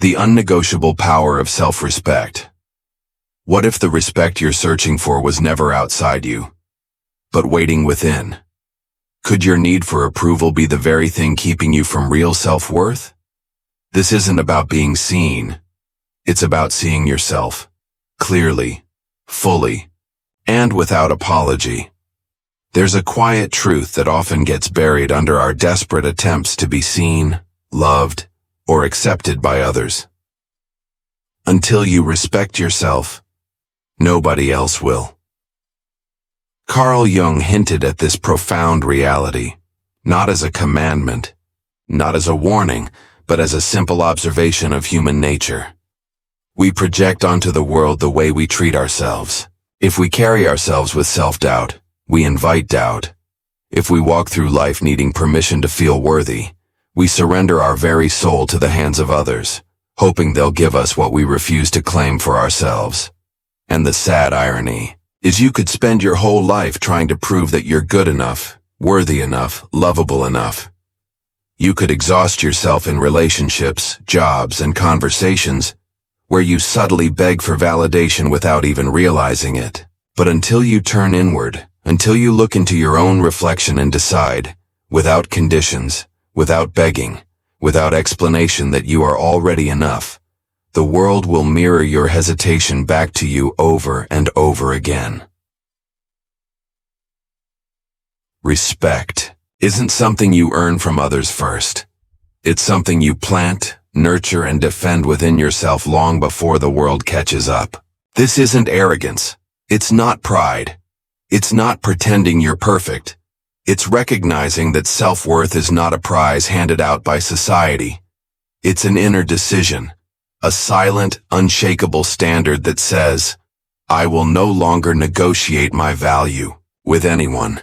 The unnegotiable power of self-respect. What if the respect you're searching for was never outside you, but waiting within? Could your need for approval be the very thing keeping you from real self-worth? This isn't about being seen. It's about seeing yourself clearly, fully, and without apology. There's a quiet truth that often gets buried under our desperate attempts to be seen, loved, or accepted by others. Until you respect yourself, nobody else will. Carl Jung hinted at this profound reality, not as a commandment, not as a warning, but as a simple observation of human nature. We project onto the world the way we treat ourselves. If we carry ourselves with self-doubt, we invite doubt. If we walk through life needing permission to feel worthy, we surrender our very soul to the hands of others, hoping they'll give us what we refuse to claim for ourselves. And the sad irony is you could spend your whole life trying to prove that you're good enough, worthy enough, lovable enough. You could exhaust yourself in relationships, jobs, and conversations where you subtly beg for validation without even realizing it. But until you turn inward, until you look into your own reflection and decide, without conditions, without begging, without explanation that you are already enough, the world will mirror your hesitation back to you over and over again. Respect isn't something you earn from others first. It's something you plant, nurture, and defend within yourself long before the world catches up. This isn't arrogance. It's not pride. It's not pretending you're perfect. It's recognizing that self-worth is not a prize handed out by society. It's an inner decision, a silent, unshakable standard that says, I will no longer negotiate my value with anyone,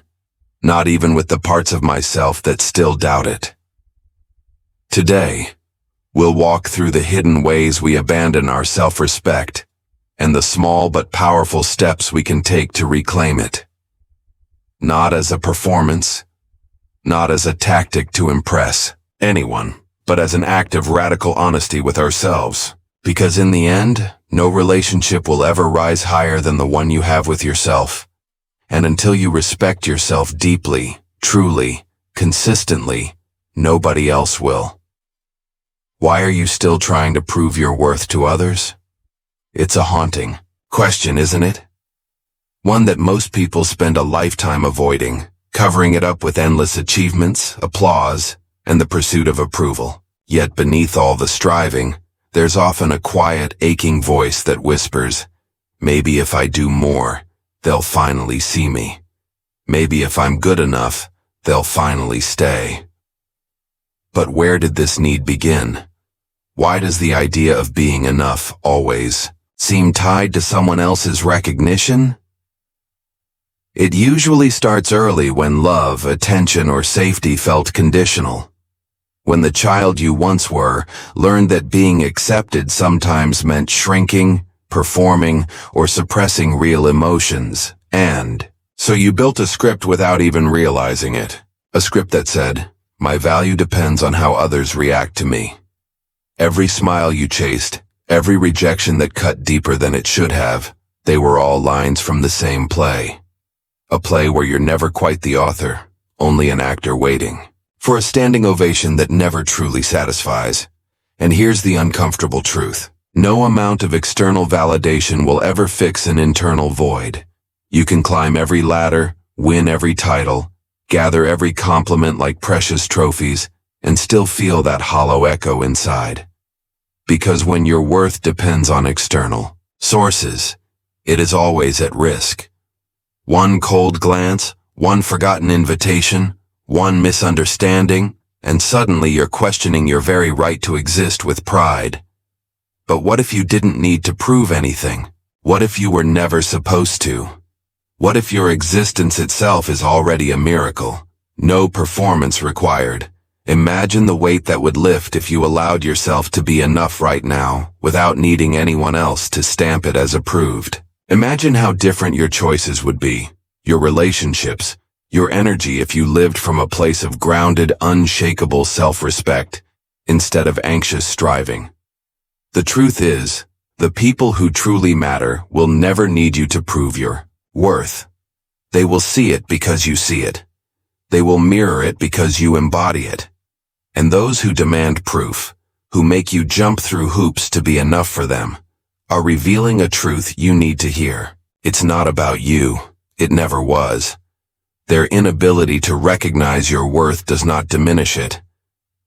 not even with the parts of myself that still doubt it. Today, we'll walk through the hidden ways we abandon our self-respect and the small but powerful steps we can take to reclaim it. Not as a performance, not as a tactic to impress anyone, but as an act of radical honesty with ourselves. Because in the end, no relationship will ever rise higher than the one you have with yourself. And until you respect yourself deeply, truly, consistently, nobody else will. Why are you still trying to prove your worth to others? It's a haunting question, isn't it? One that most people spend a lifetime avoiding, covering it up with endless achievements, applause, and the pursuit of approval. Yet beneath all the striving, there's often a quiet, aching voice that whispers, maybe if I do more, they'll finally see me. Maybe if I'm good enough, they'll finally stay. But where did this need begin? Why does the idea of being enough always seem tied to someone else's recognition? It usually starts early when love, attention, or safety felt conditional. When the child you once were learned that being accepted sometimes meant shrinking, performing, or suppressing real emotions, and so you built a script without even realizing it. A script that said, my value depends on how others react to me. Every smile you chased, every rejection that cut deeper than it should have, they were all lines from the same play. A play where you're never quite the author, only an actor waiting for a standing ovation that never truly satisfies. And here's the uncomfortable truth. No amount of external validation will ever fix an internal void. You can climb every ladder, win every title, gather every compliment like precious trophies, and still feel that hollow echo inside. Because when your worth depends on external sources, it is always at risk. One cold glance, one forgotten invitation, one misunderstanding, and suddenly you're questioning your very right to exist with pride. But what if you didn't need to prove anything? What if you were never supposed to? What if your existence itself is already a miracle? No performance required. Imagine the weight that would lift if you allowed yourself to be enough right now, without needing anyone else to stamp it as approved. Imagine how different your choices would be, your relationships, your energy if you lived from a place of grounded, unshakable self-respect, instead of anxious striving. The truth is, the people who truly matter will never need you to prove your worth. They will see it because you see it. They will mirror it because you embody it. And those who demand proof, who make you jump through hoops to be enough for them, are revealing a truth you need to hear. It's not about you. It never was. Their inability to recognize your worth does not diminish it.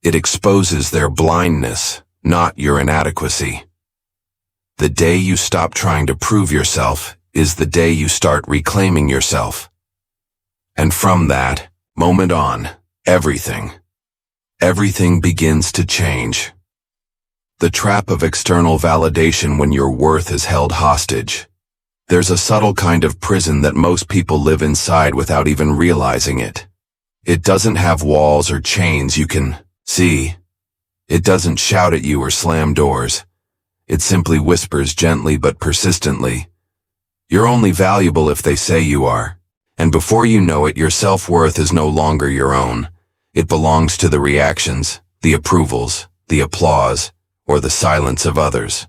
It exposes their blindness, not your inadequacy. The day you stop trying to prove yourself is the day you start reclaiming yourself. And from that moment on, everything begins to change. The trap of external validation when your worth is held hostage. There's a subtle kind of prison that most people live inside without even realizing it. It doesn't have walls or chains you can see. It doesn't shout at you or slam doors. It simply whispers gently but persistently. You're only valuable if they say you are. And before you know it, your self-worth is no longer your own. It belongs to the reactions, the approvals, the applause, or the silence of others.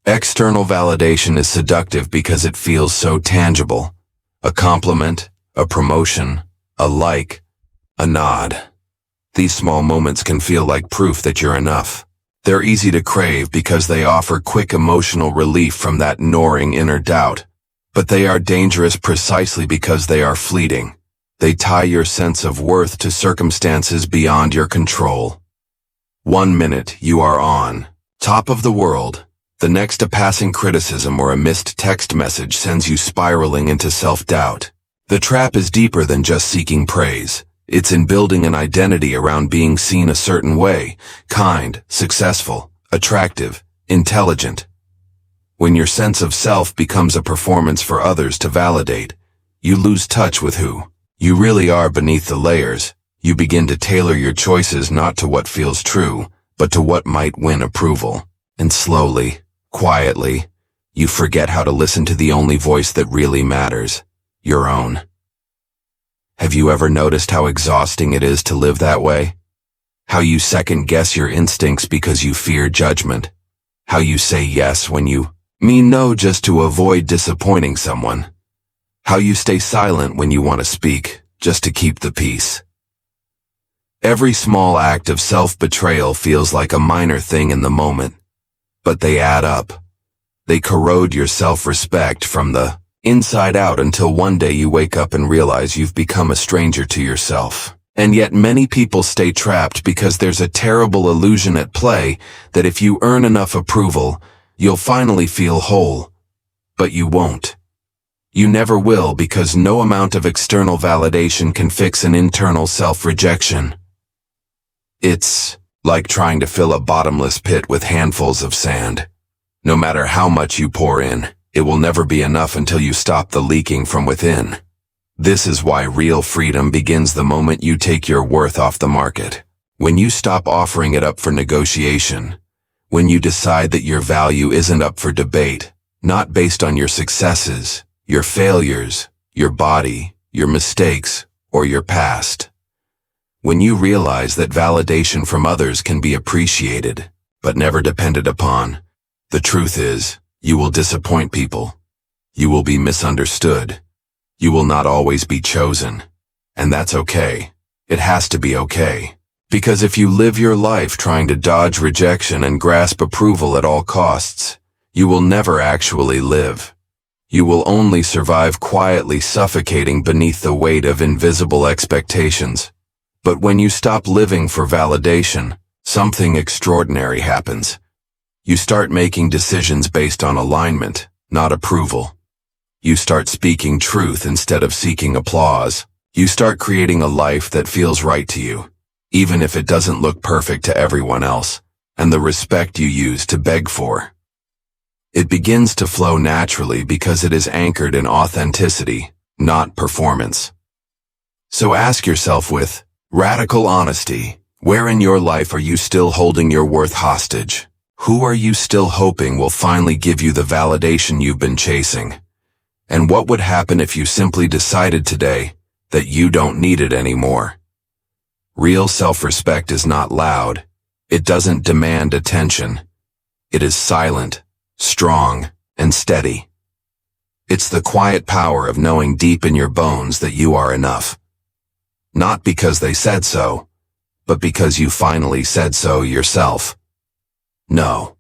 External validation is seductive because it feels so tangible. A compliment, a promotion, a like, a nod. These small moments can feel like proof that you're enough. They're easy to crave because they offer quick emotional relief from that gnawing inner doubt. But they are dangerous precisely because they are fleeting. They tie your sense of worth to circumstances beyond your control. 1 minute you are on top of the world. The next, a passing criticism or a missed text message sends you spiraling into self-doubt. The trap is deeper than just seeking praise. It's in building an identity around being seen a certain way: kind, successful, attractive, intelligent. When your sense of self becomes a performance for others to validate, you lose touch with who you really are beneath the layers. You begin to tailor your choices not to what feels true, but to what might win approval. And slowly, quietly, you forget how to listen to the only voice that really matters, your own. Have you ever noticed how exhausting it is to live that way? How you second-guess your instincts because you fear judgment? How you say yes when you mean no just to avoid disappointing someone? How you stay silent when you want to speak, just to keep the peace? Every small act of self-betrayal feels like a minor thing in the moment, but they add up. They corrode your self-respect from the inside out until one day you wake up and realize you've become a stranger to yourself. And yet many people stay trapped because there's a terrible illusion at play that if you earn enough approval, you'll finally feel whole. But you won't. You never will, because no amount of external validation can fix an internal self-rejection. It's like trying to fill a bottomless pit with handfuls of sand. No matter how much you pour in, it will never be enough until you stop the leaking from within. This is why real freedom begins the moment you take your worth off the market. When you stop offering it up for negotiation. When you decide that your value isn't up for debate, not based on your successes, your failures, your body, your mistakes, or your past. When you realize that validation from others can be appreciated, but never depended upon. The truth is, you will disappoint people. You will be misunderstood. You will not always be chosen. And that's okay. It has to be okay. Because if you live your life trying to dodge rejection and grasp approval at all costs, you will never actually live. You will only survive quietly suffocating beneath the weight of invisible expectations. But when you stop living for validation, something extraordinary happens. You start making decisions based on alignment, not approval. You start speaking truth instead of seeking applause. You start creating a life that feels right to you, even if it doesn't look perfect to everyone else, and the respect you used to beg for. It begins to flow naturally because it is anchored in authenticity, not performance. So ask yourself with radical honesty, where in your life are you still holding your worth hostage? Who are you still hoping will finally give you the validation you've been chasing? And what would happen if you simply decided today that you don't need it anymore? Real self-respect is not loud. It doesn't demand attention. It is silent, strong, and steady. It's the quiet power of knowing deep in your bones that you are enough. Not because they said so, but because you finally said so yourself. No.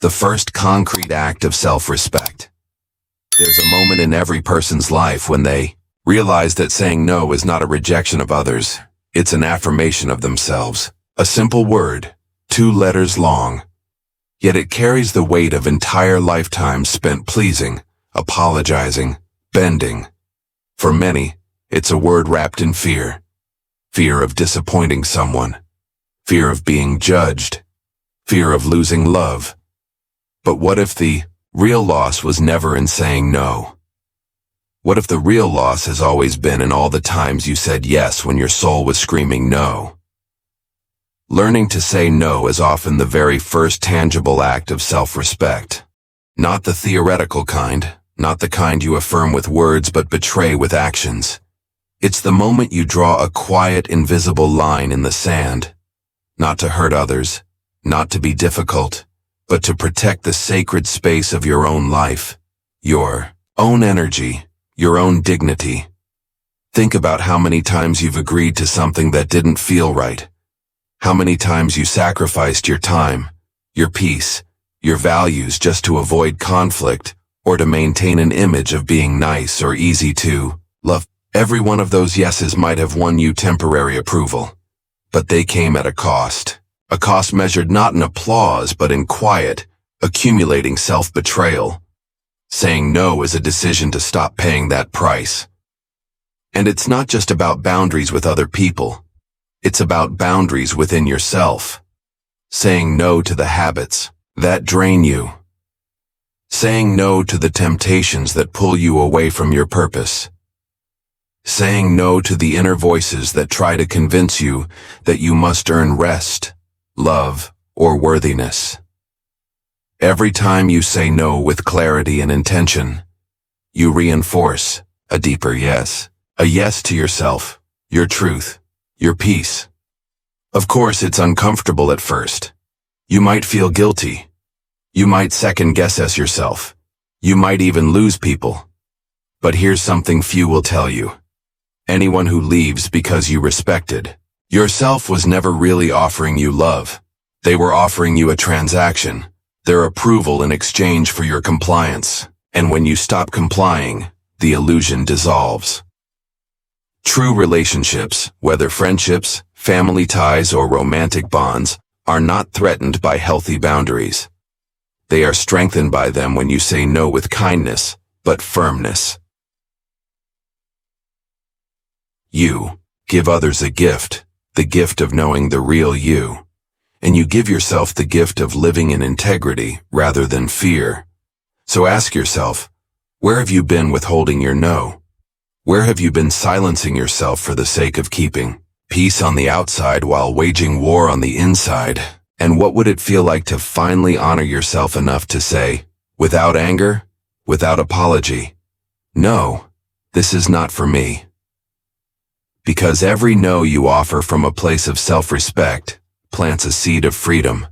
The first concrete act of self-respect. There's a moment in every person's life when they realize that saying no is not a rejection of others. It's an affirmation of themselves. A simple word, 2 letters long. Yet it carries the weight of entire lifetimes spent pleasing, apologizing, bending. For many, it's a word wrapped in fear. Fear of disappointing someone. Fear of being judged. Fear of losing love. But what if the real loss was never in saying no? What if the real loss has always been in all the times you said yes when your soul was screaming no? Learning to say no is often the very first tangible act of self-respect. Not the theoretical kind, not the kind you affirm with words but betray with actions. It's the moment you draw a quiet, invisible line in the sand. Not to hurt others, not to be difficult, but to protect the sacred space of your own life, your own energy, your own dignity. Think about how many times you've agreed to something that didn't feel right. How many times you sacrificed your time, your peace, your values just to avoid conflict or to maintain an image of being nice or easy to love. Every one of those yeses might have won you temporary approval, but they came at a cost measured not in applause but in quiet, accumulating self-betrayal. Saying no is a decision to stop paying that price. And it's not just about boundaries with other people. It's about boundaries within yourself. Saying no to the habits that drain you. Saying no to the temptations that pull you away from your purpose. Saying no to the inner voices that try to convince you that you must earn rest, love, or worthiness. Every time you say no with clarity and intention, you reinforce a deeper yes. A yes to yourself, your truth, your peace. Of course, it's uncomfortable at first. You might feel guilty. You might second-guess yourself. You might even lose people. But here's something few will tell you. Anyone who leaves because you respected yourself was never really offering you love. They were offering you a transaction, their approval in exchange for your compliance. And when you stop complying, the illusion dissolves. True relationships, whether friendships, family ties, or romantic bonds, are not threatened by healthy boundaries. They are strengthened by them when you say no with kindness, but firmness. You give others a gift, the gift of knowing the real you. And you give yourself the gift of living in integrity rather than fear. So ask yourself, where have you been withholding your no? Where have you been silencing yourself for the sake of keeping peace on the outside while waging war on the inside? And what would it feel like to finally honor yourself enough to say, without anger, without apology, no, this is not for me? Because every no you offer from a place of self-respect plants a seed of freedom.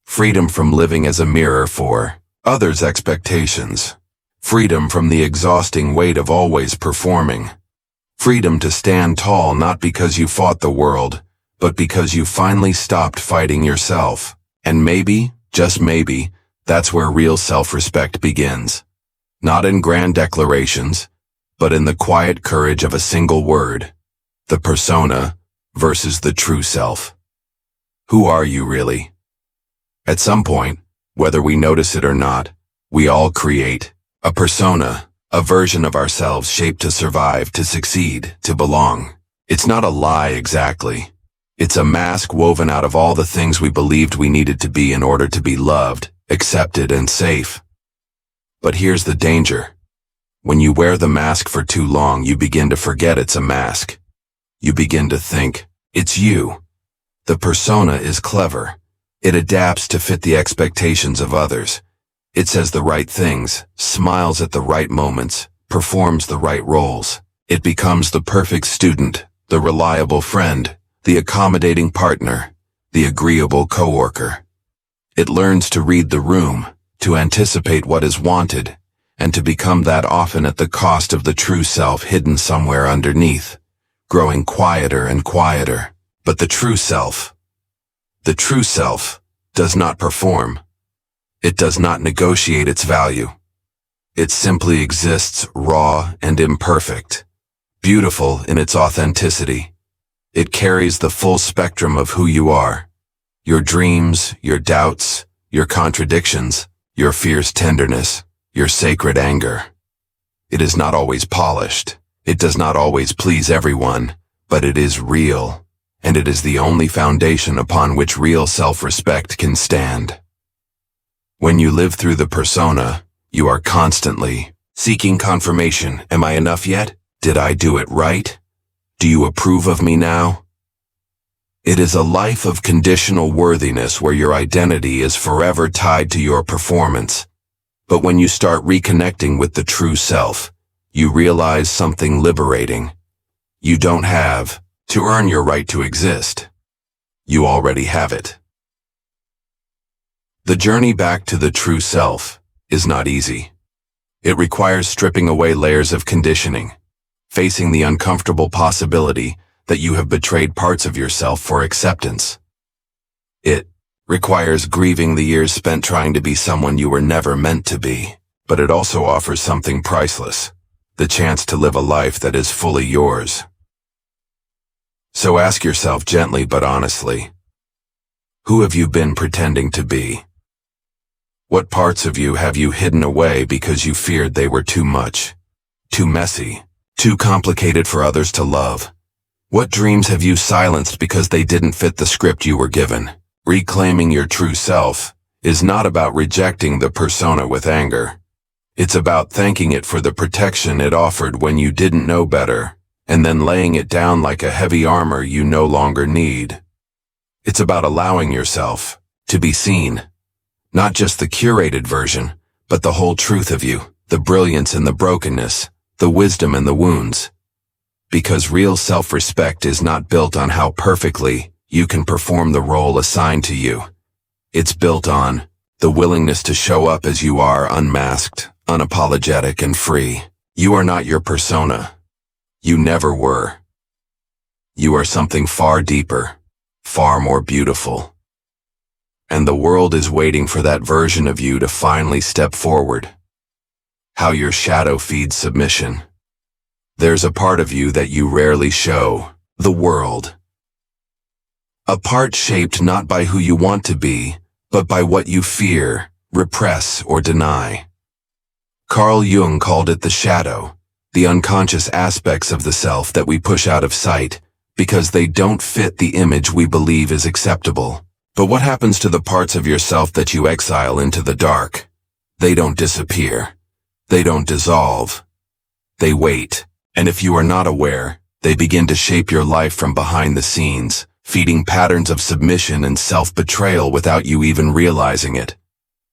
Freedom from living as a mirror for others' expectations. Freedom from the exhausting weight of always performing. Freedom to stand tall not because you fought the world, but because you finally stopped fighting yourself. And maybe, just maybe, that's where real self-respect begins. Not in grand declarations, but in the quiet courage of a single word. The persona versus the true self. Who are you really? At some point, whether we notice it or not, we all create a persona, a version of ourselves shaped to survive, to succeed, to belong. It's not a lie exactly. It's a mask woven out of all the things we believed we needed to be in order to be loved, accepted, and safe. But here's the danger. When you wear the mask for too long, you begin to forget it's a mask. You begin to think, it's you. The persona is clever. It adapts to fit the expectations of others. It says the right things, smiles at the right moments, performs the right roles. It becomes the perfect student, the reliable friend, the accommodating partner, the agreeable coworker. It learns to read the room, to anticipate what is wanted, and to become that often at the cost of the true self hidden somewhere underneath, growing quieter and quieter. But the true self does not perform. It does not negotiate its value. It simply exists raw and imperfect, beautiful in its authenticity. It carries the full spectrum of who you are, your dreams, your doubts, your contradictions, your fierce tenderness, your sacred anger. It is not always polished. It does not always please everyone, but it is real, and it is the only foundation upon which real self-respect can stand. When you live through the persona, you are constantly seeking confirmation. Am I enough yet? Did I do it right? Do you approve of me now? It is a life of conditional worthiness where your identity is forever tied to your performance. But when you start reconnecting with the true self, you realize something liberating. You don't have to earn your right to exist. You already have it. The journey back to the true self is not easy. It requires stripping away layers of conditioning, facing the uncomfortable possibility that you have betrayed parts of yourself for acceptance. It requires grieving the years spent trying to be someone you were never meant to be, but it also offers something priceless, the chance to live a life that is fully yours. So ask yourself gently but honestly, who have you been pretending to be? What parts of you have you hidden away because you feared they were too much, too messy, too complicated for others to love? What dreams have you silenced because they didn't fit the script you were given? Reclaiming your true self is not about rejecting the persona with anger. It's about thanking it for the protection it offered when you didn't know better, and then laying it down like a heavy armor you no longer need. It's about allowing yourself to be seen, not just the curated version, but the whole truth of you, the brilliance and the brokenness, the wisdom and the wounds. Because real self-respect is not built on how perfectly you can perform the role assigned to you. It's built on the willingness to show up as you are, unmasked, unapologetic, and free. You are not your persona. You never were. You are something far deeper, far more beautiful. And the world is waiting for that version of you to finally step forward. How your shadow feeds submission. There's a part of you that you rarely show the world. A part shaped not by who you want to be, but by what you fear, repress, or deny. Carl Jung called it the shadow, the unconscious aspects of the self that we push out of sight because they don't fit the image we believe is acceptable. But what happens to the parts of yourself that you exile into the dark? They don't disappear. They don't dissolve. They wait. And if you are not aware, they begin to shape your life from behind the scenes, feeding patterns of submission and self-betrayal without you even realizing it.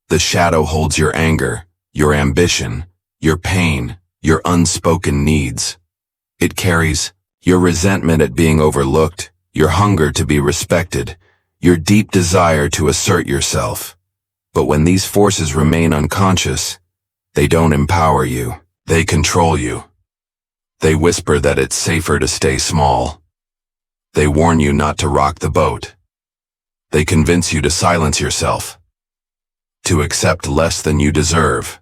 The shadow holds your anger, your ambition, your pain, your unspoken needs. It carries your resentment at being overlooked, your hunger to be respected, your deep desire to assert yourself. But when these forces remain unconscious, they don't empower you, they control you. They whisper that it's safer to stay small. They warn you not to rock the boat. They convince you to silence yourself, to accept less than you deserve,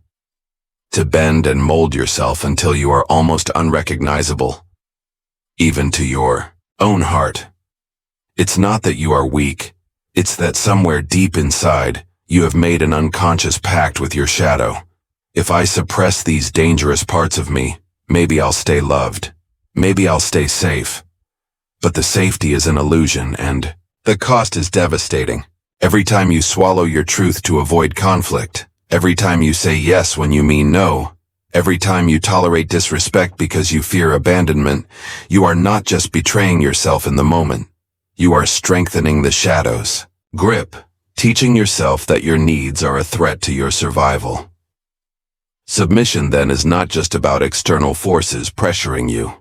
to bend and mold yourself until you are almost unrecognizable, even to your own heart. It's not that you are weak, it's that somewhere deep inside, you have made an unconscious pact with your shadow. If I suppress these dangerous parts of me, maybe I'll stay loved. Maybe I'll stay safe. But the safety is an illusion, and the cost is devastating. Every time you swallow your truth to avoid conflict, every time you say yes when you mean no, every time you tolerate disrespect because you fear abandonment, you are not just betraying yourself in the moment. You are strengthening the shadow's grip, teaching yourself that your needs are a threat to your survival. Submission then is not just about external forces pressuring you.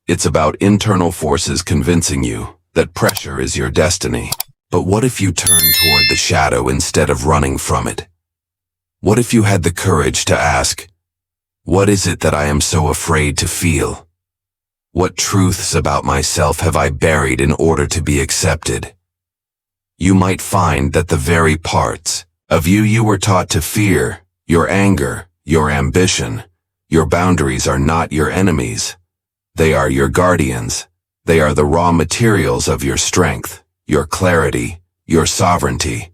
It's about internal forces convincing you that pressure is your destiny. But what if you turned toward the shadow instead of running from it? What if you had the courage to ask, what is it that I am so afraid to feel? What truths about myself have I buried in order to be accepted? You might find that the very parts of you were taught to fear, your anger, your ambition, your boundaries are not your enemies. They are your guardians. They are the raw materials of your strength, your clarity, your sovereignty.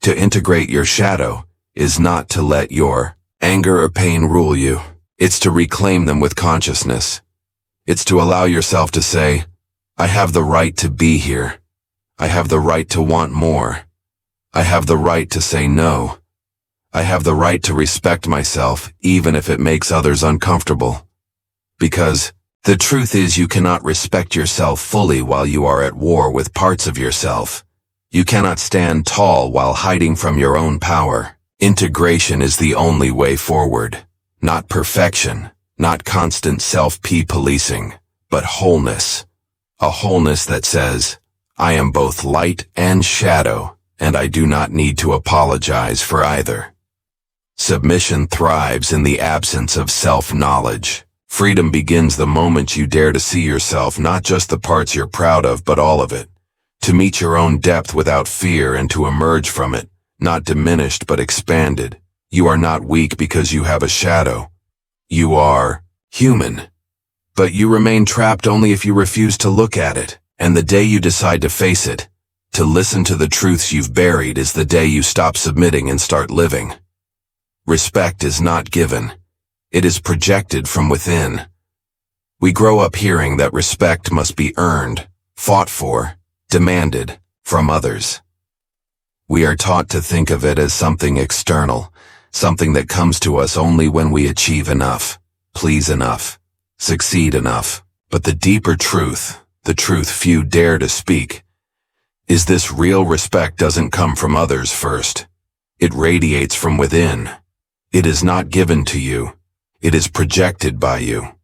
To integrate your shadow is not to let your anger or pain rule you. It's to reclaim them with consciousness. It's to allow yourself to say, I have the right to be here. I have the right to want more. I have the right to say no. I have the right to respect myself, even if it makes others uncomfortable. Because the truth is you cannot respect yourself fully while you are at war with parts of yourself. You cannot stand tall while hiding from your own power. Integration is the only way forward. Not perfection, not constant self-policing, but wholeness. A wholeness that says, I am both light and shadow, and I do not need to apologize for either. Submission thrives in the absence of self-knowledge. Freedom begins the moment you dare to see yourself, not just the parts you're proud of, but all of it. To meet your own depth without fear and to emerge from it, not diminished but expanded. You are not weak because you have a shadow. You are human. But you remain trapped only if you refuse to look at it. And the day you decide to face it, to listen to the truths you've buried, is the day you stop submitting and start living. Respect is not given. It is projected from within. We grow up hearing that respect must be earned, fought for, demanded from others. We are taught to think of it as something external, something that comes to us only when we achieve enough, please enough, succeed enough. But the deeper truth, the truth few dare to speak, is this: real respect doesn't come from others first. It radiates from within. It is not given to you. It is projected by you.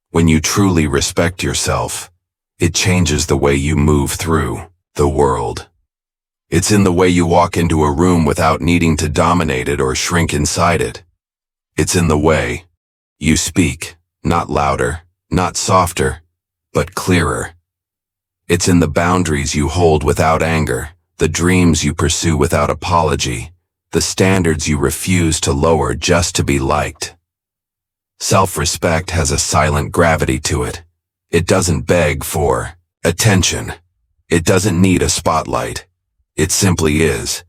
When you truly respect yourself, it changes the way you move through the world. It's in the way you walk into a room without needing to dominate it or shrink inside it. It's in the way you speak, not louder, not softer, but clearer. It's in the boundaries you hold without anger, the dreams you pursue without apology, the standards you refuse to lower just to be liked. Self-respect has a silent gravity to it. It doesn't beg for attention. It doesn't need a spotlight. It simply is.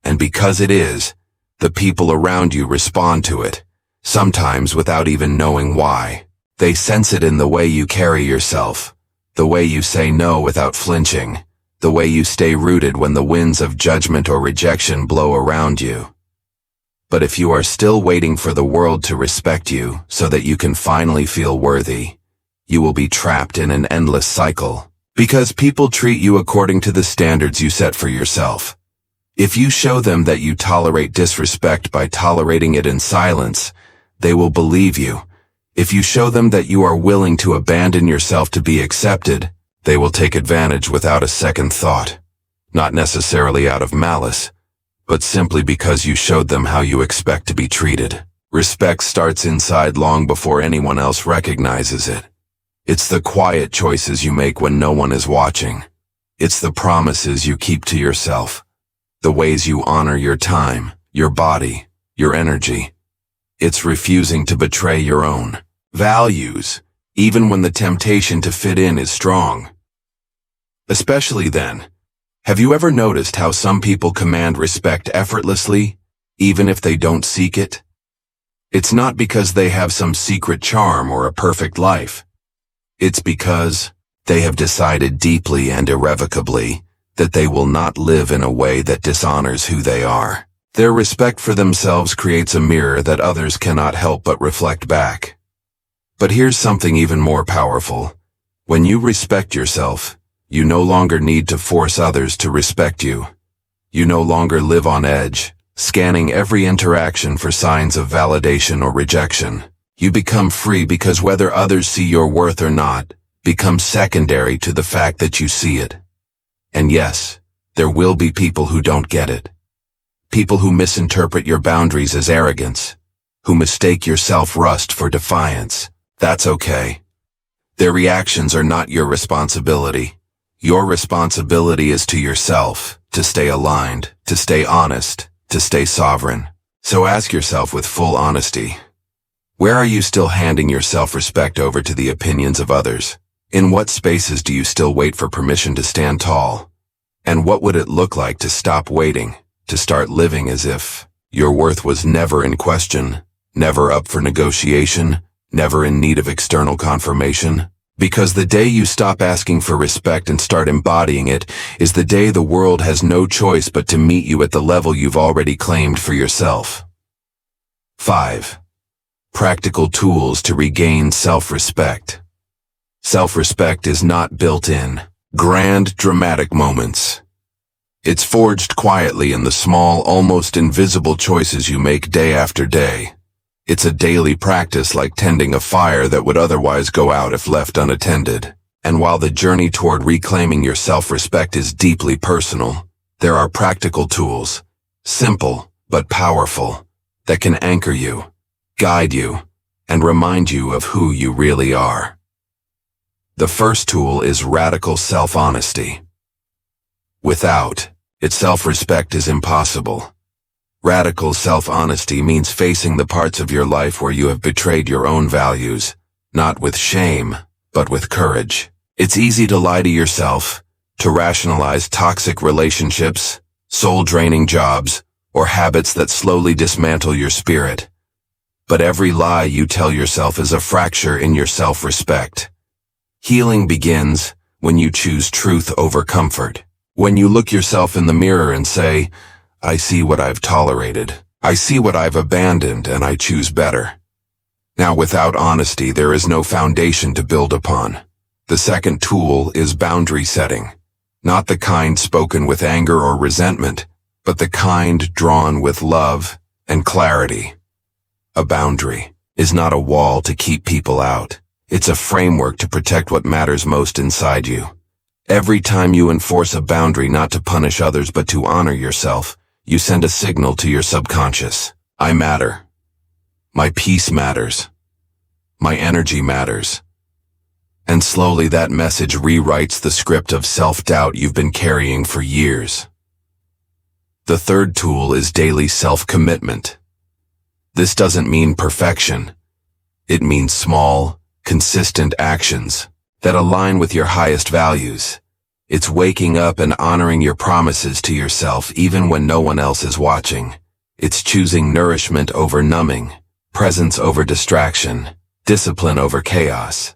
And because it is, the people around you respond to it, sometimes without even knowing why. They sense it in the way you carry yourself, the way you say no without flinching, the way you stay rooted when the winds of judgment or rejection blow around you. But if you are still waiting for the world to respect you so that you can finally feel worthy, you will be trapped in an endless cycle, because people treat you according to the standards you set for yourself. If you show them that you tolerate disrespect by tolerating it in silence, they will believe you. If you show them that you are willing to abandon yourself to be accepted, they will take advantage without a second thought. Not necessarily out of malice, but simply because you showed them how you expect to be treated. Respect starts inside long before anyone else recognizes it. It's the quiet choices you make when no one is watching. It's the promises you keep to yourself. The ways you honor your time, your body, your energy. It's refusing to betray your own values, even when the temptation to fit in is strong. Especially then, have you ever noticed how some people command respect effortlessly, even if they don't seek it? It's not because they have some secret charm or a perfect life. It's because they have decided deeply and irrevocably that they will not live in a way that dishonors who they are. Their respect for themselves creates a mirror that others cannot help but reflect back. But here's something even more powerful. When you respect yourself, you no longer need to force others to respect you. You no longer live on edge, scanning every interaction for signs of validation or rejection. You become free because whether others see your worth or not becomes secondary to the fact that you see it. And yes, There will be people who don't get it. People who misinterpret your boundaries as arrogance, who mistake your self-rust for defiance. That's okay. Their reactions are not your responsibility. Your responsibility is to yourself, to stay aligned, to stay honest, to stay sovereign. So ask yourself with full honesty, where are you still handing your self-respect over to the opinions of others? In what spaces do you still wait for permission to stand tall? And what would it look like to stop waiting, to start living as if your worth was never in question, never up for negotiation, never in need of external confirmation? Because the day you stop asking for respect and start embodying it is the day the world has no choice but to meet you at the level you've already claimed for yourself. 5. Practical tools to regain self-respect. Self-respect is not built in grand, dramatic moments. It's forged quietly in the small, almost invisible choices you make day after day. It's a daily practice like tending a fire that would otherwise go out if left unattended. And while the journey toward reclaiming your self-respect is deeply personal, there are practical tools, simple but powerful, that can anchor you, guide you, and remind you of who you really are. The first tool is radical self-honesty. Without it, self-respect is impossible. Radical self-honesty means facing the parts of your life where you have betrayed your own values, not with shame, but with courage. It's easy to lie to yourself, to rationalize toxic relationships, soul-draining jobs, or habits that slowly dismantle your spirit. But every lie you tell yourself is a fracture in your self-respect. Healing begins when you choose truth over comfort. When you look yourself in the mirror and say, I see what I've tolerated. I see what I've abandoned, and I choose better. Now, without honesty, there is no foundation to build upon. The second tool is boundary setting. Not the kind spoken with anger or resentment, but the kind drawn with love and clarity. A boundary is not a wall to keep people out. It's a framework to protect what matters most inside you. Every time you enforce a boundary not to punish others but to honor yourself, you send a signal to your subconscious. I matter. My peace matters. My energy matters. And slowly that message rewrites the script of self-doubt you've been carrying for years. The third tool is daily self-commitment. This doesn't mean perfection. It means small, consistent actions that align with your highest values. It's waking up and honoring your promises to yourself even when no one else is watching. It's choosing nourishment over numbing, presence over distraction, discipline over chaos.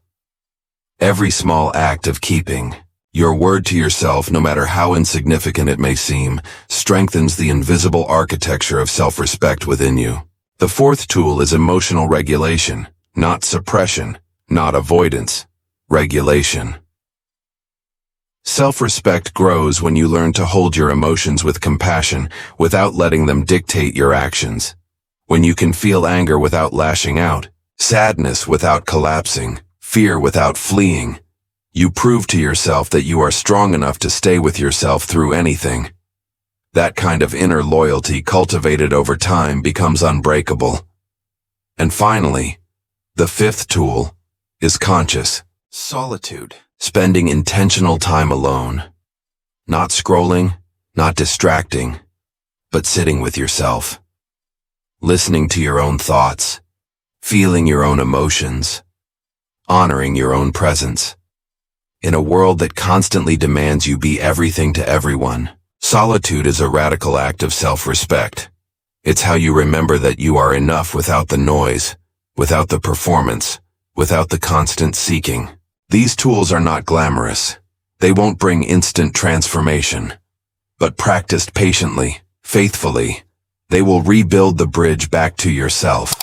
Every small act of keeping your word to yourself, no matter how insignificant it may seem, strengthens the invisible architecture of self-respect within you. The fourth tool is emotional regulation, not suppression, not avoidance, regulation. Self-respect grows when you learn to hold your emotions with compassion without letting them dictate your actions. When you can feel anger without lashing out, sadness without collapsing, fear without fleeing, you prove to yourself that you are strong enough to stay with yourself through anything. That kind of inner loyalty cultivated over time becomes unbreakable. And finally, the fifth tool is conscious solitude. Spending intentional time alone. Not scrolling, not distracting, but sitting with yourself. Listening to your own thoughts, feeling your own emotions, honoring your own presence. In a world that constantly demands you be everything to everyone, solitude is a radical act of self-respect. It's how you remember that you are enough without the noise, without the performance, without the constant seeking. These tools are not glamorous. They won't bring instant transformation. But practiced patiently, faithfully, they will rebuild the bridge back to yourself.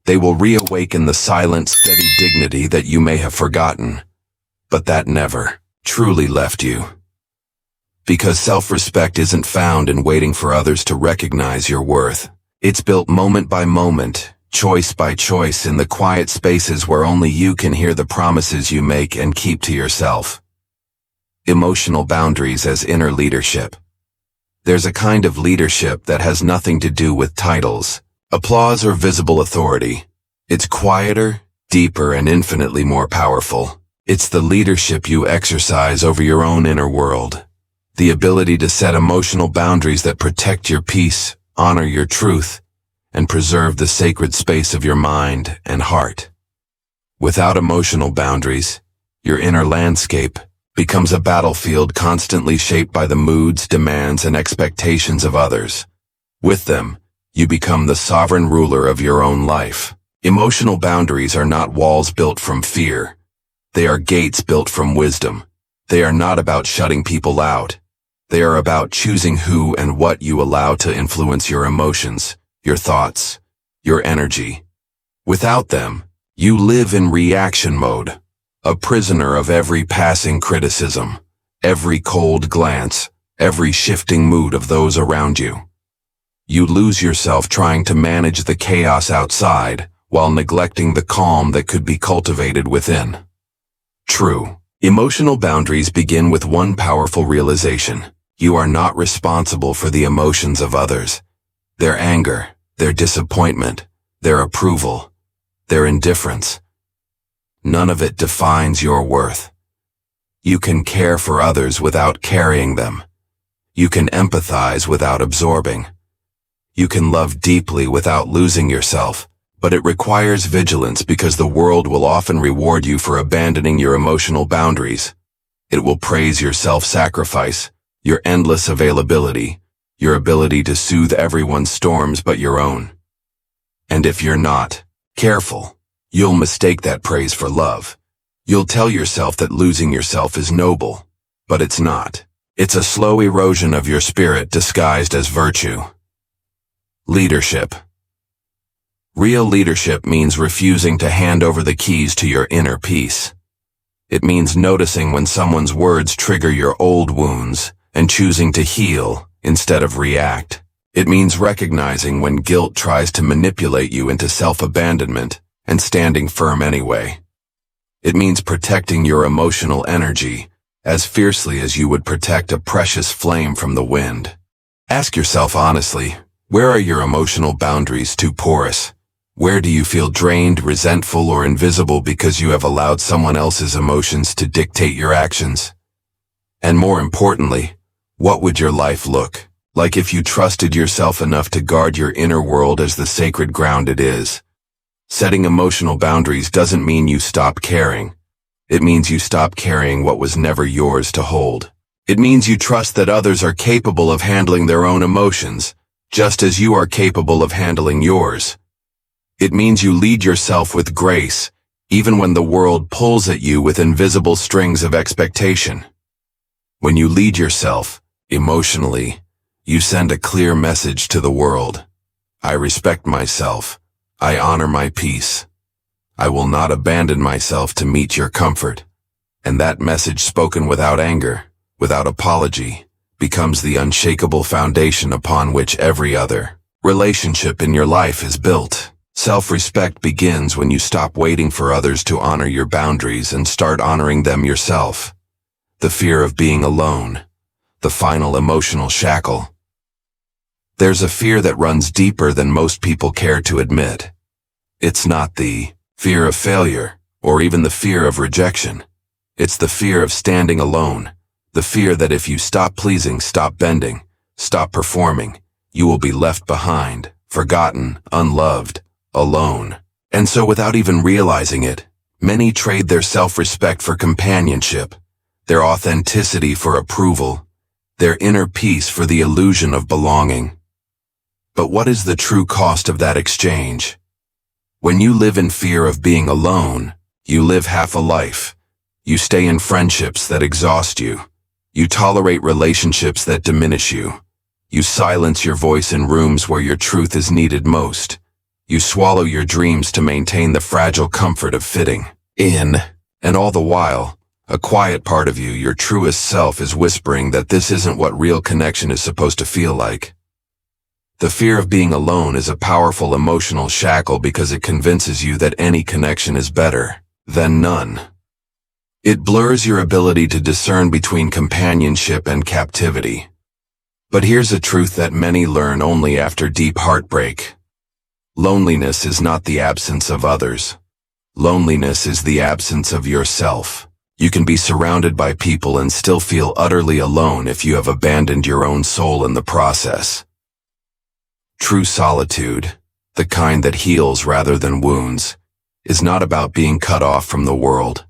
They will reawaken the silent, steady dignity that you may have forgotten, but that never truly left you. Because self-respect isn't found in waiting for others to recognize your worth. It's built moment by moment, choice by choice, in the quiet spaces where only you can hear the promises you make and keep to yourself. Emotional boundaries as inner leadership. There's a kind of leadership that has nothing to do with titles, applause, or visible authority. It's quieter, deeper, and infinitely more powerful. It's the leadership you exercise over your own inner world. The ability to set emotional boundaries that protect your peace, honor your truth, and preserve the sacred space of your mind and heart. Without emotional boundaries, your inner landscape becomes a battlefield constantly shaped by the moods, demands, and expectations of others. With them, you become the sovereign ruler of your own life. Emotional boundaries are not walls built from fear. They are gates built from wisdom. They are not about shutting people out. They are about choosing who and what you allow to influence your emotions, your thoughts, your energy. Without them, you live in reaction mode, a prisoner of every passing criticism, every cold glance, every shifting mood of those around you. You lose yourself trying to manage the chaos outside while neglecting the calm that could be cultivated within. True. Emotional boundaries begin with one powerful realization. You are not responsible for the emotions of others. Their anger, their disappointment, their approval, their indifference. None of it defines your worth. You can care for others without carrying them. You can empathize without absorbing. You can love deeply without losing yourself, but it requires vigilance because the world will often reward you for abandoning your emotional boundaries. It will praise your self-sacrifice, your endless availability, your ability to soothe everyone's storms but your own. And if you're not careful, you'll mistake that praise for love. You'll tell yourself that losing yourself is noble, but it's not. It's a slow erosion of your spirit disguised as virtue. Leadership. Real leadership means refusing to hand over the keys to your inner peace. It means noticing when someone's words trigger your old wounds and choosing to heal instead of react. It means recognizing when guilt tries to manipulate you into self-abandonment and standing firm anyway. It means protecting your emotional energy as fiercely as you would protect a precious flame from the wind. Ask yourself honestly, where are your emotional boundaries too porous? Where do you feel drained, resentful, or invisible because you have allowed someone else's emotions to dictate your actions? And more importantly, what would your life look like if you trusted yourself enough to guard your inner world as the sacred ground it is? Setting emotional boundaries doesn't mean you stop caring. It means you stop carrying what was never yours to hold. It means you trust that others are capable of handling their own emotions, just as you are capable of handling yours. It means you lead yourself with grace, even when the world pulls at you with invisible strings of expectation. When you lead yourself, emotionally, you send a clear message to the world. I respect myself. I honor my peace. I will not abandon myself to meet your comfort. And that message spoken without anger, without apology, becomes the unshakable foundation upon which every other relationship in your life is built. Self-respect begins when you stop waiting for others to honor your boundaries and start honoring them yourself. The fear of being alone, the final emotional shackle. There's a fear that runs deeper than most people care to admit. It's not the fear of failure, or even the fear of rejection. It's the fear of standing alone, the fear that if you stop pleasing, stop bending, stop performing, you will be left behind, forgotten, unloved, alone. And so without even realizing it, many trade their self-respect for companionship, their authenticity for approval, their inner peace for the illusion of belonging. But what is the true cost of that exchange? When you live in fear of being alone, you live half a life. You stay in friendships that exhaust you. You tolerate relationships that diminish you. You silence your voice in rooms where your truth is needed most. You swallow your dreams to maintain the fragile comfort of fitting in. And all the while, a quiet part of you, your truest self, is whispering that this isn't what real connection is supposed to feel like. The fear of being alone is a powerful emotional shackle because it convinces you that any connection is better than none. It blurs your ability to discern between companionship and captivity. But here's a truth that many learn only after deep heartbreak. Loneliness is not the absence of others. Loneliness is the absence of yourself. You can be surrounded by people and still feel utterly alone if you have abandoned your own soul in the process. True solitude, the kind that heals rather than wounds, is not about being cut off from the world.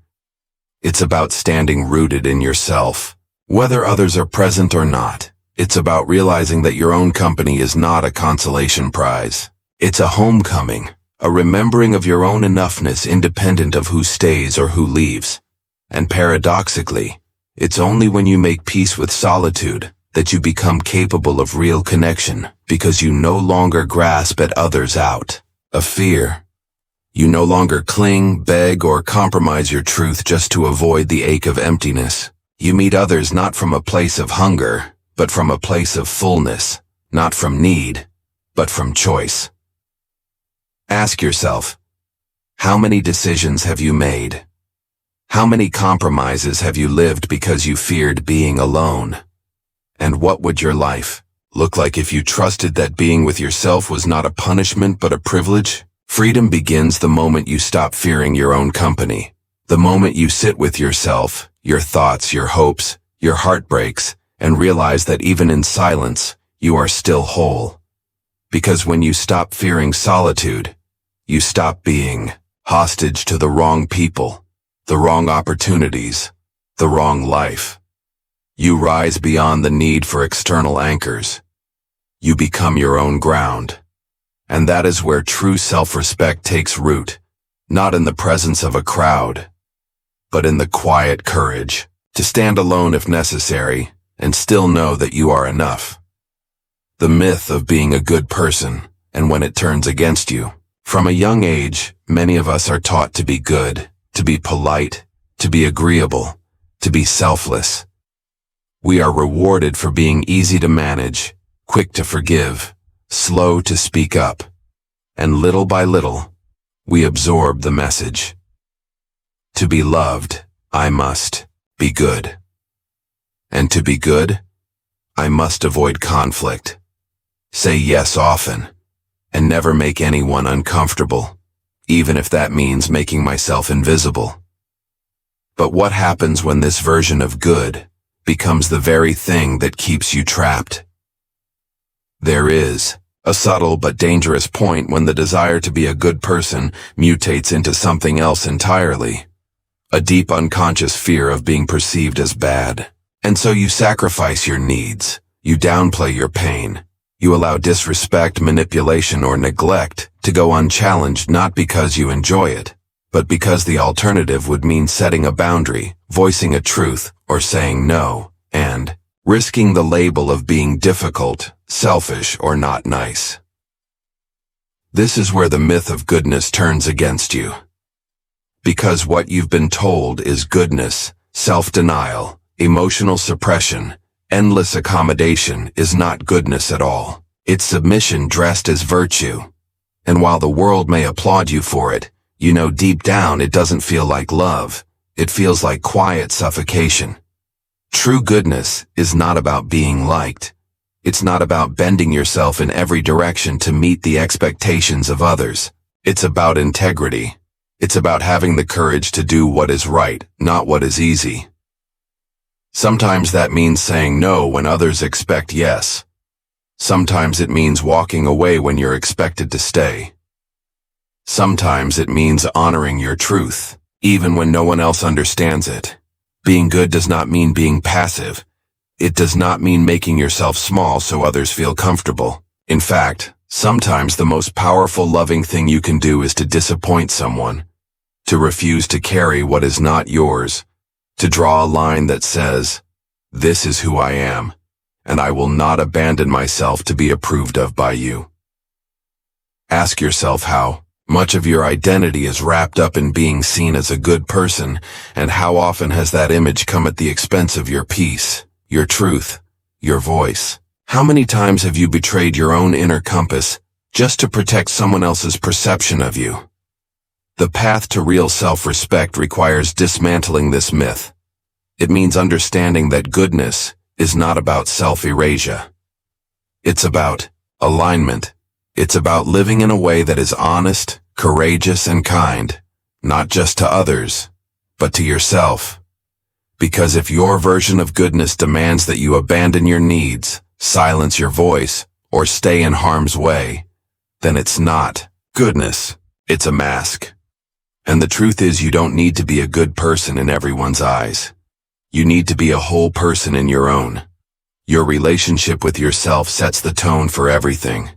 It's about standing rooted in yourself. Whether others are present or not, it's about realizing that your own company is not a consolation prize. It's a homecoming, a remembering of your own enoughness independent of who stays or who leaves. And paradoxically, it's only when you make peace with solitude that you become capable of real connection, because you no longer grasp at others out of fear. You no longer cling, beg, or compromise your truth just to avoid the ache of emptiness. You meet others not from a place of hunger, but from a place of fullness, not from need, but from choice. Ask yourself, how many decisions have you made? How many compromises have you lived because you feared being alone? And what would your life look like if you trusted that being with yourself was not a punishment but a privilege? Freedom begins the moment you stop fearing your own company. The moment you sit with yourself, your thoughts, your hopes, your heartbreaks, and realize that even in silence, you are still whole. Because when you stop fearing solitude, you stop being hostage to the wrong people, the wrong opportunities, the wrong life. You rise beyond the need for external anchors. You become your own ground. And that is where true self-respect takes root, not in the presence of a crowd, but in the quiet courage to stand alone if necessary and still know that you are enough. The myth of being a good person and when it turns against you. From a young age, many of us are taught to be good, to be polite, to be agreeable, to be selfless. We are rewarded for being easy to manage, quick to forgive, slow to speak up, and little by little, we absorb the message. To be loved, I must be good. And to be good, I must avoid conflict, say yes often, and never make anyone uncomfortable, even if that means making myself invisible. But what happens when this version of good becomes the very thing that keeps you trapped? There is a subtle but dangerous point when the desire to be a good person mutates into something else entirely. A deep unconscious fear of being perceived as bad. And so you sacrifice your needs, you downplay your pain, you allow disrespect, manipulation, or neglect to go unchallenged not because you enjoy it, but because the alternative would mean setting a boundary, voicing a truth, or saying no, and risking the label of being difficult, selfish, or not nice. This is where the myth of goodness turns against you. Because what you've been told is goodness, self-denial, emotional suppression, endless accommodation is not goodness at all. It's submission dressed as virtue. And while the world may applaud you for it, you know deep down it doesn't feel like love. It feels like quiet suffocation. True goodness is not about being liked. It's not about bending yourself in every direction to meet the expectations of others. It's about integrity. It's about having the courage to do what is right, not what is easy. Sometimes that means saying no when others expect yes. Sometimes it means walking away when you're expected to stay. Sometimes it means honoring your truth, even when no one else understands it. Being good does not mean being passive. It does not mean making yourself small so others feel comfortable. In fact, sometimes the most powerful loving thing you can do is to disappoint someone, to refuse to carry what is not yours, to draw a line that says, "This is who I am, and I will not abandon myself to be approved of by you." Ask yourself how much of your identity is wrapped up in being seen as a good person, and how often has that image come at the expense of your peace, your truth, your voice? How many times have you betrayed your own inner compass just to protect someone else's perception of you? The path to real self-respect requires dismantling this myth. It means understanding that goodness is not about self-erasure. It's about alignment. It's about living in a way that is honest, courageous, and kind, not just to others, but to yourself. Because if your version of goodness demands that you abandon your needs, silence your voice, or stay in harm's way, then it's not goodness. It's a mask. And the truth is, you don't need to be a good person in everyone's eyes. You need to be a whole person in your own. Your relationship with yourself sets the tone for everything.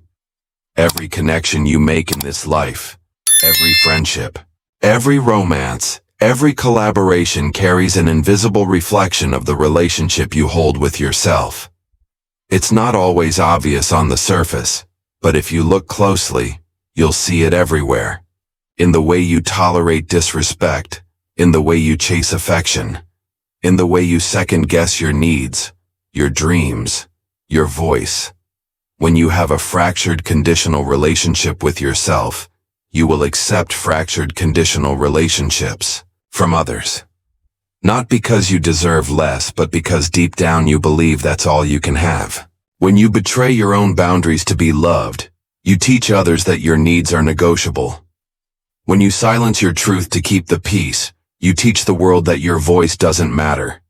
Every connection you make in this life, every friendship, every romance, every collaboration carries an invisible reflection of the relationship you hold with yourself. It's not always obvious on the surface, but if you look closely, you'll see it everywhere. In the way you tolerate disrespect, in the way you chase affection, in the way you second-guess your needs, your dreams, your voice. When you have a fractured conditional relationship with yourself, you will accept fractured conditional relationships from others. Not because you deserve less, but because deep down you believe that's all you can have. When you betray your own boundaries to be loved, you teach others that your needs are negotiable. When you silence your truth to keep the peace, you teach the world that your voice doesn't matter.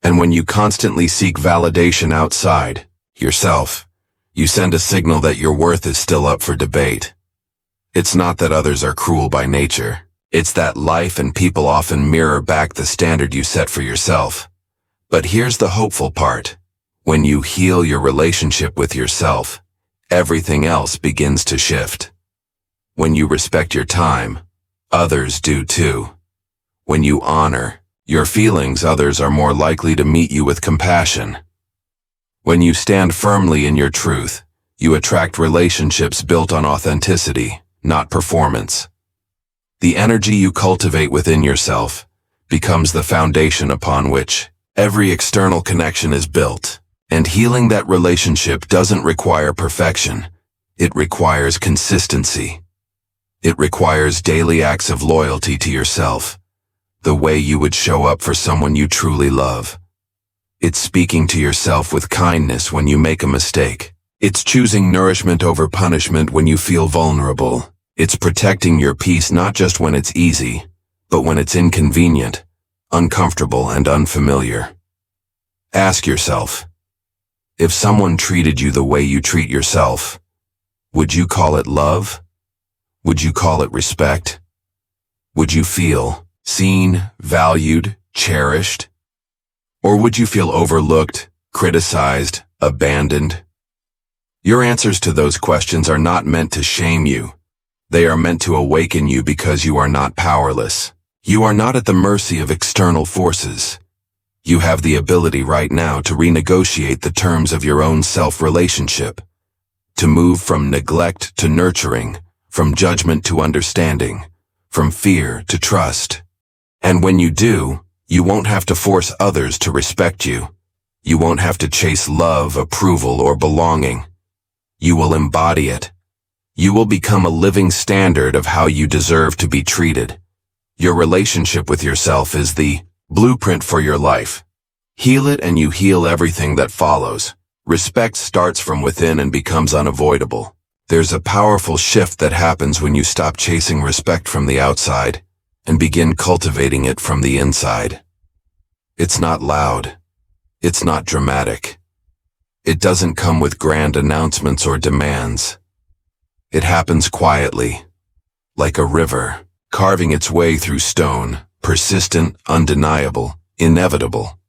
And when you constantly seek validation outside yourself, you send a signal that your worth is still up for debate. It's not that others are cruel by nature. It's that life and people often mirror back the standard you set for yourself. But here's the hopeful part. When you heal your relationship with yourself, everything else begins to shift. When you respect your time, others do too. When you honor your feelings, others are more likely to meet you with compassion. When you stand firmly in your truth, you attract relationships built on authenticity, not performance. The energy you cultivate within yourself becomes the foundation upon which every external connection is built. And healing that relationship doesn't require perfection. It requires consistency. It requires daily acts of loyalty to yourself, the way you would show up for someone you truly love. It's speaking to yourself with kindness when you make a mistake. It's choosing nourishment over punishment when you feel vulnerable. It's protecting your peace not just when it's easy, but when it's inconvenient, uncomfortable, and unfamiliar. Ask yourself, if someone treated you the way you treat yourself, would you call it love? Would you call it respect? Would you feel seen, valued, cherished? Or would you feel overlooked, criticized, abandoned? Your answers to those questions are not meant to shame you. They are meant to awaken you because you are not powerless. You are not at the mercy of external forces. You have the ability right now to renegotiate the terms of your own self-relationship, to move from neglect to nurturing, from judgment to understanding, from fear to trust. And when you do, you won't have to force others to respect you. You won't have to chase love, approval, or belonging. You will embody it. You will become a living standard of how you deserve to be treated. Your relationship with yourself is the blueprint for your life. Heal it and you heal everything that follows. Respect starts from within and becomes unavoidable. There's a powerful shift that happens when you stop chasing respect from the outside and begin cultivating it from the inside. It's not loud. It's not dramatic. It doesn't come with grand announcements or demands. It happens quietly, like a river, carving its way through stone, persistent, undeniable, inevitable.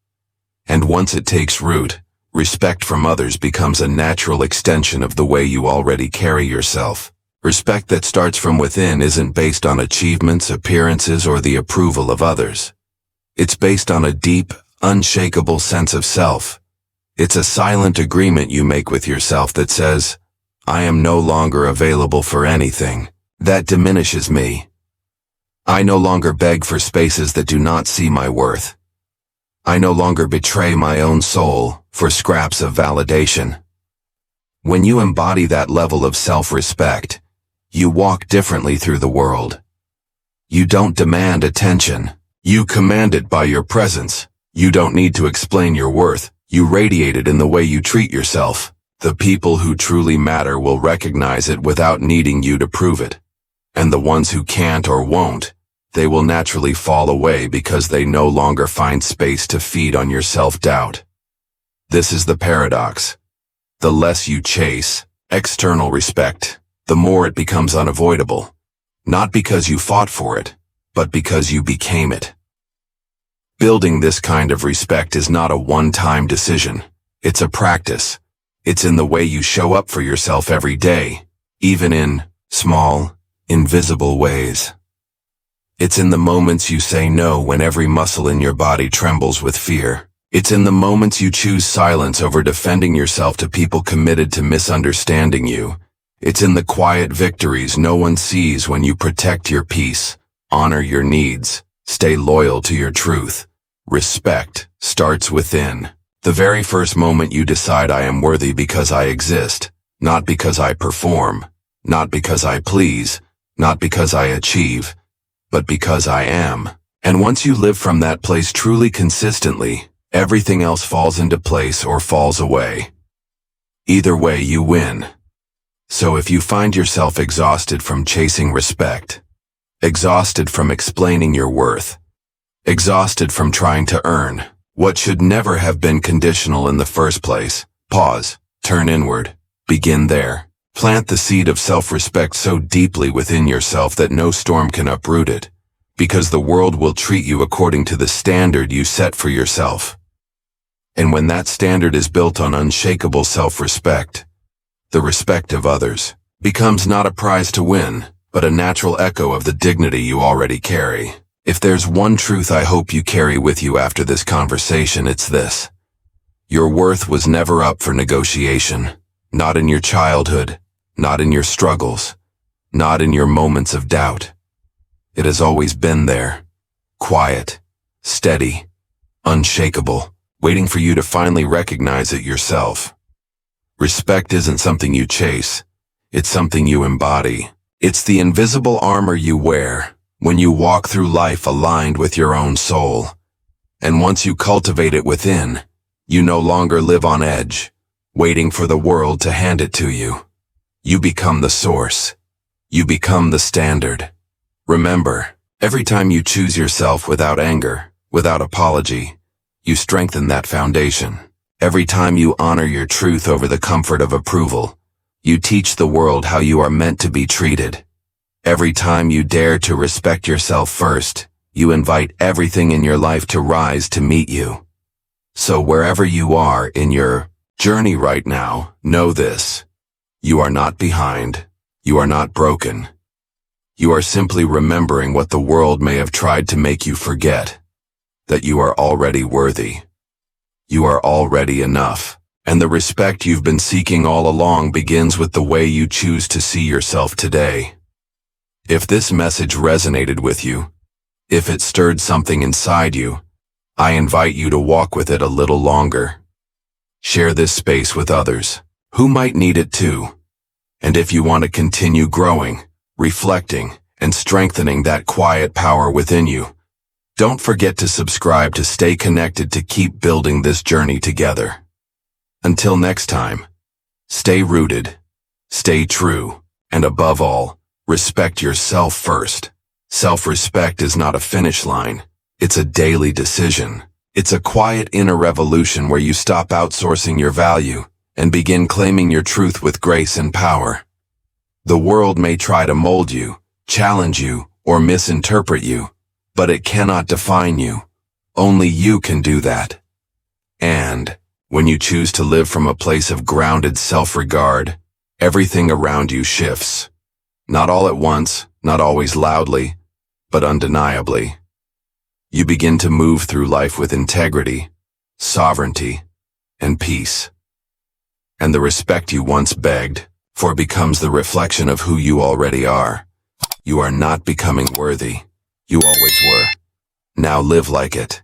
And once it takes root, respect from others becomes a natural extension of the way you already carry yourself. Respect that starts from within isn't based on achievements, appearances, or the approval of others. It's based on a deep, unshakable sense of self. It's a silent agreement you make with yourself that says, I am no longer available for anything that diminishes me. I no longer beg for spaces that do not see my worth. I no longer betray my own soul for scraps of validation. When you embody that level of self-respect, you walk differently through the world. You don't demand attention. You command it by your presence. You don't need to explain your worth. You radiate it in the way you treat yourself. The people who truly matter will recognize it without needing you to prove it. And the ones who can't or won't, they will naturally fall away because they no longer find space to feed on your self-doubt. This is the paradox. The less you chase external respect, the more it becomes unavoidable. Not because you fought for it, but because you became it. Building this kind of respect is not a one-time decision. It's a practice. It's in the way you show up for yourself every day, even in small, invisible ways. It's in the moments you say no when every muscle in your body trembles with fear. It's in the moments you choose silence over defending yourself to people committed to misunderstanding you. It's in the quiet victories no one sees when you protect your peace, honor your needs, stay loyal to your truth. Respect starts within. The very first moment you decide I am worthy because I exist, not because I perform, not because I please, not because I achieve, but because I am. And once you live from that place truly consistently, everything else falls into place or falls away. Either way, you win. So if you find yourself exhausted from chasing respect, exhausted from explaining your worth, exhausted from trying to earn what should never have been conditional in the first place, pause, turn inward, begin there. Plant the seed of self-respect so deeply within yourself that no storm can uproot it, because the world will treat you according to the standard you set for yourself. And when that standard is built on unshakable self-respect, the respect of others becomes not a prize to win, but a natural echo of the dignity you already carry. If there's one truth I hope you carry with you after this conversation, it's this. Your worth was never up for negotiation, not in your childhood, not in your struggles, not in your moments of doubt. It has always been there, quiet, steady, unshakable, waiting for you to finally recognize it yourself. Respect isn't something you chase, it's something you embody. It's the invisible armor you wear when you walk through life aligned with your own soul. And once you cultivate it within, you no longer live on edge, waiting for the world to hand it to you. You become the source. You become the standard. Remember, every time you choose yourself without anger, without apology, you strengthen that foundation. Every time you honor your truth over the comfort of approval, you teach the world how you are meant to be treated. Every time you dare to respect yourself first, you invite everything in your life to rise to meet you. So wherever you are in your journey right now, know this. You are not behind. You are not broken. You are simply remembering what the world may have tried to make you forget. That you are already worthy. You are already enough. And the respect you've been seeking all along begins with the way you choose to see yourself today. If this message resonated with you, if it stirred something inside you, I invite you to walk with it a little longer. Share this space with others who might need it too. And if you want to continue growing, reflecting, and strengthening that quiet power within you, don't forget to subscribe to stay connected to keep building this journey together. Until next time, stay rooted, stay true, and above all, respect yourself first. Self-respect is not a finish line. It's a daily decision. It's a quiet inner revolution where you stop outsourcing your value and begin claiming your truth with grace and power. The world may try to mold you, challenge you, or misinterpret you, but it cannot define you. Only you can do that. And when you choose to live from a place of grounded self-regard, everything around you shifts. Not all at once, not always loudly, but undeniably. You begin to move through life with integrity, sovereignty, and peace. And the respect you once begged for becomes the reflection of who you already are. You are not becoming worthy. You always were. Now live like it.